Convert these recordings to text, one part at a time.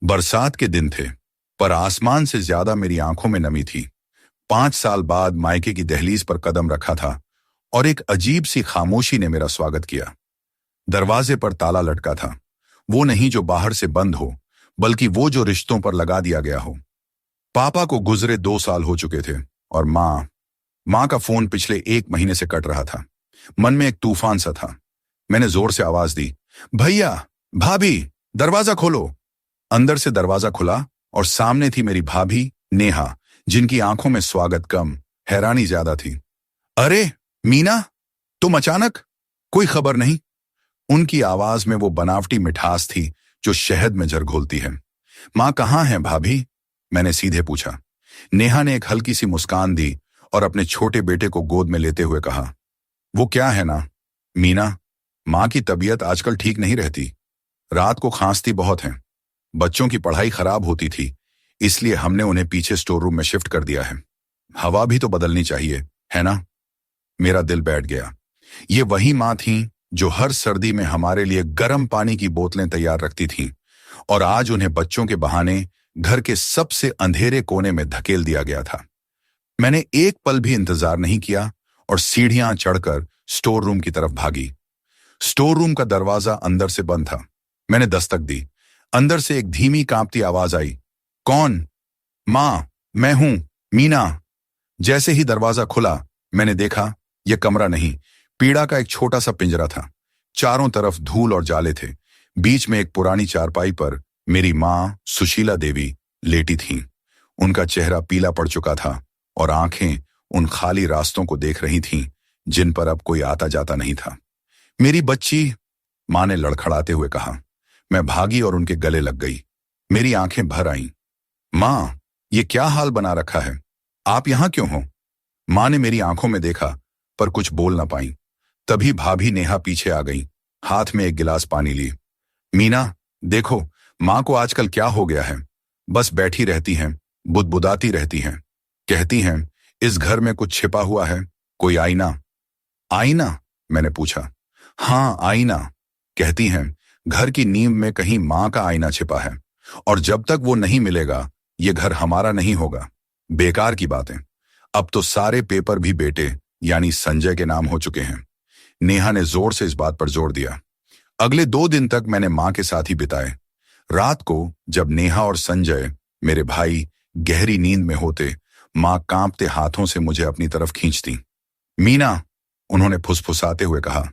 बरसात के दिन थे, पर आसमान से ज्यादा मेरी आंखों में नमी थी। 5 साल बाद मायके की दहलीज पर कदम रखा था और एक अजीब सी खामोशी ने मेरा स्वागत किया। दरवाजे पर ताला लटका था, वो नहीं जो बाहर से बंद हो, बल्कि वो जो रिश्तों पर लगा दिया गया हो। पापा को गुजरे 2 साल हो चुके थे और माँ का फोन पिछले 1 महीने से कट रहा था। मन में एक तूफान सा था। मैंने जोर से आवाज दी, भैया, भाभी, दरवाजा खोलो। अंदर से दरवाजा खुला और सामने थी मेरी भाभी नेहा, जिनकी आंखों में स्वागत कम, हैरानी ज्यादा थी। अरे मीना, तुम अचानक? कोई खबर नहीं? उनकी आवाज में वो बनावटी मिठास थी जो शहद में झरघोलती है। माँ कहाँ है भाभी? मैंने सीधे पूछा। नेहा ने एक हल्की सी मुस्कान दी और अपने छोटे बेटे को गोद में लेते हुए कहा, वो क्या है ना मीना, माँ की तबीयत आजकल ठीक नहीं रहती। रात को खांसती बहुत है। बच्चों की पढ़ाई खराब होती थी, इसलिए हमने उन्हें पीछे स्टोर रूम में शिफ्ट कर दिया है। हवा भी तो बदलनी चाहिए, है ना? मेरा दिल बैठ गया। ये वही माँ थी जो हर सर्दी में हमारे लिए गर्म पानी की बोतलें तैयार रखती थीं, और आज उन्हें बच्चों के बहाने घर के सबसे अंधेरे कोने में धकेल दिया गया था। मैंने एक पल भी इंतजार नहीं किया और सीढ़ियां चढ़कर स्टोर रूम की तरफ भागी। स्टोर रूम का दरवाजा अंदर से बंद था। मैंने दस्तक दी। अंदर से एक धीमी कांपती आवाज आई, कौन? माँ, मैं हूं, मीना। जैसे ही दरवाजा खुला, मैंने देखा यह कमरा नहीं, पीड़ा का एक छोटा सा पिंजरा था। चारों तरफ धूल और जाले थे। बीच में एक पुरानी चारपाई पर मेरी माँ सुशीला देवी लेटी थीं। उनका चेहरा पीला पड़ चुका था और आंखें उन खाली रास्तों को देख रही थीं जिन पर अब कोई आता जाता नहीं था। मेरी बच्ची, माँ ने लड़खड़ाते हुए कहा। मैं भागी और उनके गले लग गई। मेरी आंखें भर आईं। माँ, ये क्या हाल बना रखा है? आप यहां क्यों हो? माँ ने मेरी आंखों में देखा पर कुछ बोल ना पाई। तभी भाभी नेहा पीछे आ गई, हाथ में एक गिलास पानी ली। मीना, देखो माँ को आजकल क्या हो गया है। बस बैठी रहती हैं, बुदबुदाती रहती हैं, कहती हैं इस घर में कुछ छिपा हुआ है, कोई आईना। आईना? मैंने पूछा। हाँ, आईना। कहती हैं घर की नींव में कहीं माँ का आईना छिपा है, और जब तक वो नहीं मिलेगा ये घर हमारा नहीं होगा। बेकार की बातें। अब तो सारे पेपर भी बेटे यानी संजय के नाम हो चुके हैं। नेहा ने जोर से इस बात पर जोर दिया। अगले 2 दिन तक मैंने माँ के साथ ही बिताए। रात को जब नेहा और संजय, मेरे भाई, गहरी नींद में होते, माँ कांपते हाथों से मुझे अपनी तरफ खींचती। मीना, उन्होंने फुसफुसाते हुए कहा,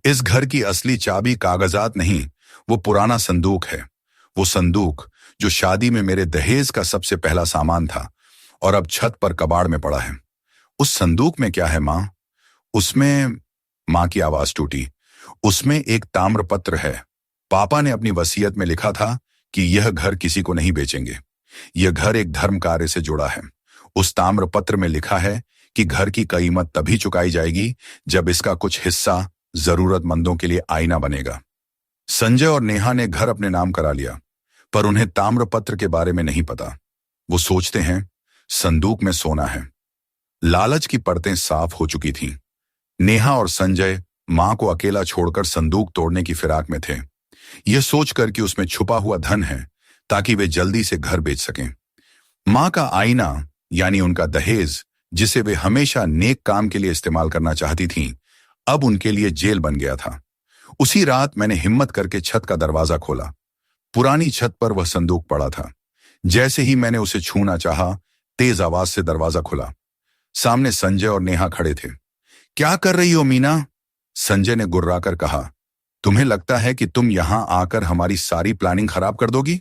इस घर की असली चाबी कागजात नहीं, वो पुराना संदूक है। वो संदूक जो शादी में मेरे दहेज का सबसे पहला सामान था और अब छत पर कबाड़ में पड़ा है। उस संदूक में क्या है माँ? उसमें, माँ की आवाज टूटी, उसमें एक ताम्रपत्र है। पापा ने अपनी वसीयत में लिखा था कि यह घर किसी को नहीं बेचेंगे। यह घर एक धर्म कार्य से जुड़ा है। उस ताम्रपत्र में लिखा है कि घर की कीमत तभी चुकाई जाएगी जब इसका कुछ हिस्सा जरूरतमंदों के लिए आईना बनेगा। संजय और नेहा ने घर अपने नाम करा लिया, पर उन्हें ताम्रपत्र के बारे में नहीं पता। वो सोचते हैं संदूक में सोना है। लालच की परतें साफ हो चुकी थीं। नेहा और संजय माँ को अकेला छोड़कर संदूक तोड़ने की फिराक में थे, यह सोचकर कि उसमें छुपा हुआ धन है ताकि वे जल्दी से घर बेच सकें। माँ का आईना यानी उनका दहेज, जिसे वे हमेशा नेक काम के लिए इस्तेमाल करना चाहती थीं, अब उनके लिए जेल बन गया था। उसी रात मैंने हिम्मत करके छत का दरवाजा खोला। पुरानी छत पर वह संदूक पड़ा था। जैसे ही मैंने उसे छूना चाहा, तेज आवाज से दरवाजा खुला। सामने संजय और नेहा खड़े थे। क्या कर रही हो मीना? संजय ने गुर्राकर कहा। तुम्हें लगता है कि तुम यहां आकर हमारी सारी प्लानिंग खराब कर दोगी?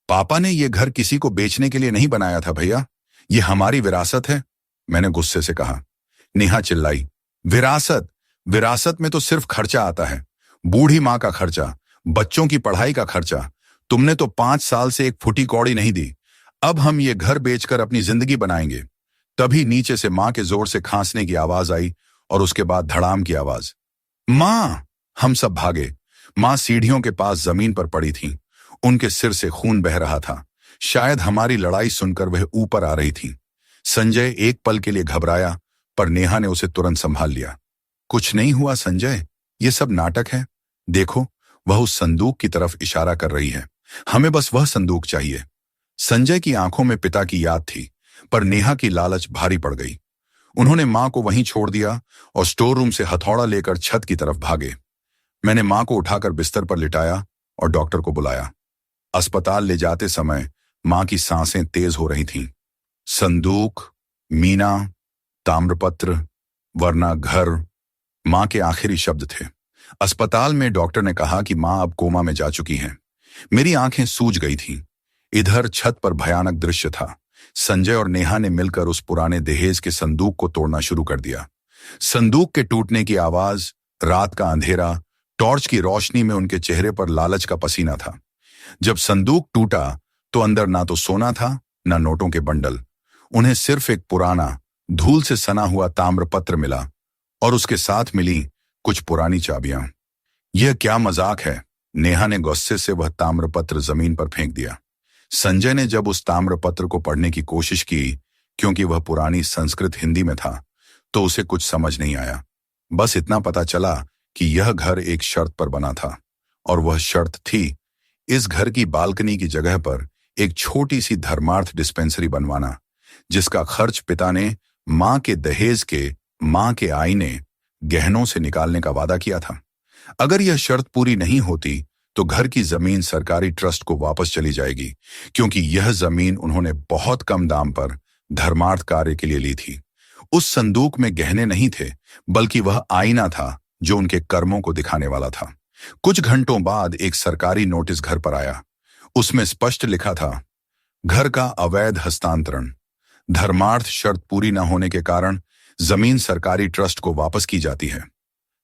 पापा ने यह घर किसी को बेचने के लिए नहीं बनाया था भैया, ये हमारी विरासत है, मैंने गुस्से से कहा। नेहा चिल्लाई, विरासत? विरासत में तो सिर्फ खर्चा आता है, बूढ़ी माँ का खर्चा, बच्चों की पढ़ाई का खर्चा। तुमने तो 5 साल से एक फुटी कौड़ी नहीं दी। अब हम ये घर बेचकर अपनी जिंदगी बनाएंगे। तभी नीचे से माँ के जोर से खांसने की आवाज आई और उसके बाद धड़ाम की आवाज। माँ! हम सब भागे। माँ सीढ़ियों के पास जमीन पर पड़ी थी। उनके सिर से खून बह रहा था। शायद हमारी लड़ाई सुनकर वह ऊपर आ रही थी। संजय एक पल के लिए घबराया, पर नेहा ने उसे तुरंत संभाल लिया। कुछ नहीं हुआ संजय, ये सब नाटक है। देखो, वह उस संदूक की तरफ इशारा कर रही है। हमें बस वह संदूक चाहिए। संजय की आंखों में पिता की याद थी, पर नेहा की लालच भारी पड़ गई। उन्होंने मां को वहीं छोड़ दिया और स्टोर रूम से हथौड़ा लेकर छत की तरफ भागे। मैंने मां को उठाकर बिस्तर पर लिटाया और डॉक्टर को बुलाया। अस्पताल ले जाते समय मां की सांसें तेज हो रही थीं। संदूक, मीना, ताम्रपत्र, वरना घर, मां के आखिरी शब्द थे। अस्पताल में डॉक्टर ने कहा कि मां अब कोमा में जा चुकी हैं। मेरी आंखें सूज गई थीं। इधर छत पर भयानक दृश्य था। संजय और नेहा ने मिलकर उस पुराने दहेज के संदूक को तोड़ना शुरू कर दिया। संदूक के टूटने की आवाज, रात का अंधेरा, टॉर्च की रोशनी में उनके चेहरे पर लालच का पसीना था। जब संदूक टूटा तो अंदर ना तो सोना था, ना नोटों के बंडल। उन्हें सिर्फ एक पुराना, धूल से सना हुआ ताम्रपत्र मिला और उसके साथ मिली कुछ पुरानी चाबियां। यह क्या मजाक है? नेहा ने गुस्से से वह ताम्रपत्र जमीन पर फेंक दिया। संजय ने जब उस ताम्रपत्र को पढ़ने की कोशिश की, क्योंकि वह पुरानी संस्कृत हिंदी में था, तो उसे कुछ समझ नहीं आया। बस इतना पता चला कि यह घर एक शर्त पर बना था, और वह शर्त थी इस घर की बालकनी की जगह पर एक छोटी सी धर्मार्थ डिस्पेंसरी बनवाना, जिसका खर्च पिता ने मां के दहेज के, मां के आईने, गहनों से निकालने का वादा किया था। अगर यह शर्त पूरी नहीं होती तो घर की जमीन सरकारी ट्रस्ट को वापस चली जाएगी, क्योंकि यह जमीन उन्होंने बहुत कम दाम पर धर्मार्थ कार्य के लिए ली थी। उस संदूक में गहने नहीं थे, बल्कि वह आईना था जो उनके कर्मों को दिखाने वाला था। कुछ घंटों बाद एक सरकारी नोटिस घर पर आया। उसमें स्पष्ट लिखा था, घर का अवैध हस्तांतरण, धर्मार्थ शर्त पूरी न होने के कारण जमीन सरकारी ट्रस्ट को वापस की जाती है।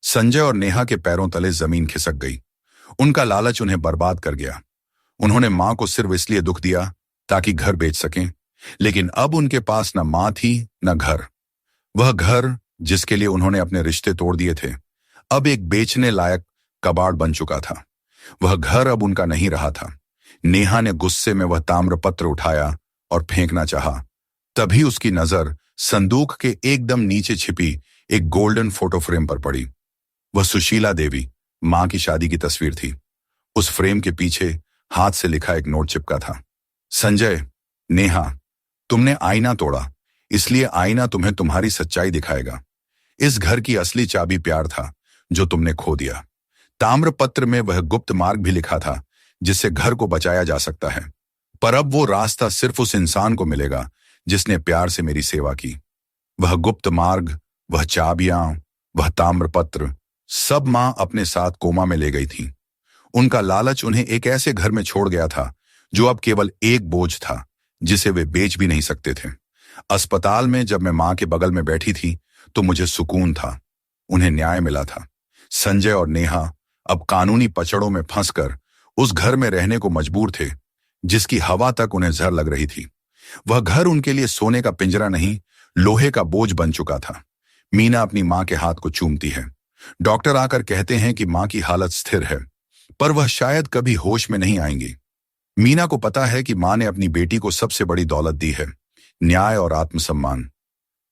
संजय और नेहा के पैरों तले जमीन खिसक गई। उनका लालच उन्हें बर्बाद कर गया। उन्होंने मां को सिर्फ इसलिए दुख दिया ताकि घर बेच सकें, लेकिन अब उनके पास न मां थी न घर। वह घर जिसके लिए उन्होंने अपने रिश्ते तोड़ दिए थे, अब एक बेचने लायक कबाड़ बन चुका था। वह घर अब उनका नहीं रहा था। नेहा ने गुस्से में वह ताम्रपत्र उठाया और फेंकना चाहा। तभी उसकी नजर संदूक के एकदम नीचे छिपी एक गोल्डन फोटो फ्रेम पर पड़ी। वह सुशीला देवी, मां की शादी की तस्वीर थी। उस फ्रेम के पीछे हाथ से लिखा एक नोट चिपका था, संजय, नेहा, तुमने आईना तोड़ा, इसलिए आईना तुम्हें तुम्हारी सच्चाई दिखाएगा। इस घर की असली चाबी प्यार था जो तुमने खो दिया। ताम्रपत्र में वह गुप्त मार्ग भी लिखा था जिससे घर को बचाया जा सकता है, पर अब वो रास्ता सिर्फ उस इंसान को मिलेगा जिसने प्यार से मेरी सेवा की। वह गुप्त मार्ग, वह चाबियां, वह ताम्रपत्र, सब मां अपने साथ कोमा में ले गई थी। उनका लालच उन्हें एक ऐसे घर में छोड़ गया था जो अब केवल एक बोझ था जिसे वे बेच भी नहीं सकते थे। अस्पताल में जब मैं मां के बगल में बैठी थी तो मुझे सुकून था। उन्हें न्याय मिला था। संजय और नेहा अब कानूनी पचड़ों में फंसकर उस घर में रहने को मजबूर थे जिसकी हवा तक उन्हें जहर लग रही थी। वह घर उनके लिए सोने का पिंजरा नहीं, लोहे का बोझ बन चुका था। मीना अपनी मां के हाथ को चूमती है। डॉक्टर आकर कहते हैं कि मां की हालत स्थिर है, पर वह शायद कभी होश में नहीं आएंगी। मीना को पता है कि मां ने अपनी बेटी को सबसे बड़ी दौलत दी है, न्याय और आत्मसम्मान।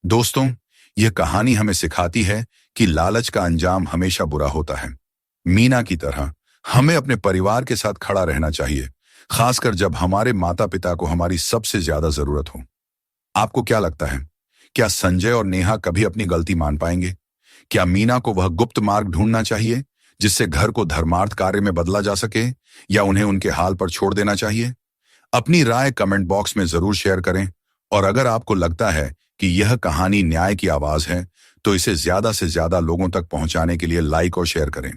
दोस्तों, यह कहानी हमें सिखाती है कि लालच का अंजाम हमेशा बुरा होता है। मीना की तरह हमें अपने परिवार के साथ खड़ा रहना चाहिए, खासकर जब हमारे माता पिता को हमारी सबसे ज्यादा जरूरत हो। आपको क्या लगता है, क्या संजय और नेहा कभी अपनी गलती मान पाएंगे? क्या मीना को वह गुप्त मार्ग ढूंढना चाहिए जिससे घर को धर्मार्थ कार्य में बदला जा सके, या उन्हें उनके हाल पर छोड़ देना चाहिए? अपनी राय कमेंट बॉक्स में जरूर शेयर करें, और अगर आपको लगता है कि यह कहानी न्याय की आवाज है तो इसे ज्यादा से ज्यादा लोगों तक पहुंचाने के लिए लाइक और शेयर करें।